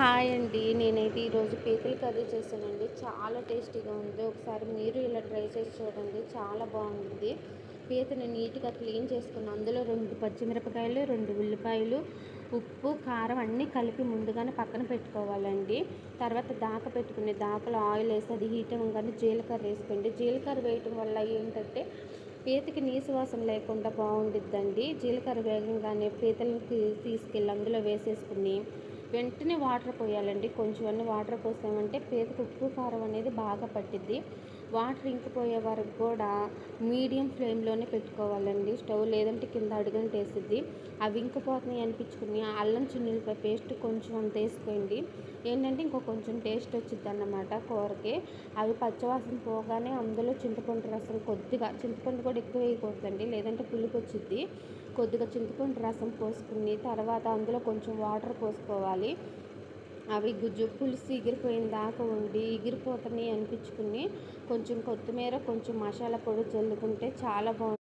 Hi అండి. నేనైతే ఈరోజు పీతల కర్రీ చేశానండి. చాలా టేస్టీగా ఉంది. ఒకసారి మీరు ఇలా ట్రై చేసి చూడండి. చాలా బాగుంది. పీతని నీట్‌గా క్లీన్ చేసుకుని అందులో 2 పచ్చిమిరపకాయలు, 2 ఉల్లిపాయలు, ఉప్పు, కారం అన్నీ కలిపి ముందుగానే పక్కన పెట్టుకోవాలండి. తర్వాత పెట్టుకుని దాకలో ఆయిల్ వేసి అది హీట్ అవ్వగానే జీలకర్ర వేసుకోండి. జీలకర్ర వేయటం వల్ల ఏంటంటే పీతకి నీసు వాసన లేకుండా బాగుండిద్దండి. జీలకర్ర వేగంగానే పీతలను తీసుకెళ్ళి అందులో వేసేసుకుని వెంటనే వాటర్ పోయాలండి. కొంచెం వాటర్ పోసామంటే పీతకు ఉప్పు కారం అనేది బాగా పట్టిద్ది. వాటర్ ఇంకిపోయే వరకు కూడా మీడియం ఫ్లేమ్లోనే పెట్టుకోవాలండి స్టవ్, లేదంటే కింద అడుగంటేసిద్ది. అవి ఇంకిపోతున్నాయి అనిపించుకుని అల్లం చిన్నులపాయ పేస్ట్ కొంచెం అంత వేసుకోండి. ఏంటంటే ఇంకో కొంచెం టేస్ట్ వచ్చిద్ది అన్నమాట కూరకి. అవి పచ్చివాసన పోగానే అందులో చింతపండు రసం కొద్దిగా, చింతపండు కూడా ఎక్కువ వేయకూడదండి లేదంటే పులుపు వచ్చిద్ది. కొద్దిగా చింతపండు రసం పోసుకుని తర్వాత అందులో కొంచెం వాటర్ పోసుకోవాలి. అవి గుజ్జు పులుసు ఎగిరిపోయిన దాకా ఉండి ఎగిరిపోతున్నాయి అనిపించుకుని కొంచెం కొత్తిమీర, కొంచెం మసాలా పొడి చల్లుకుంటే చాలా బాగుంటుంది.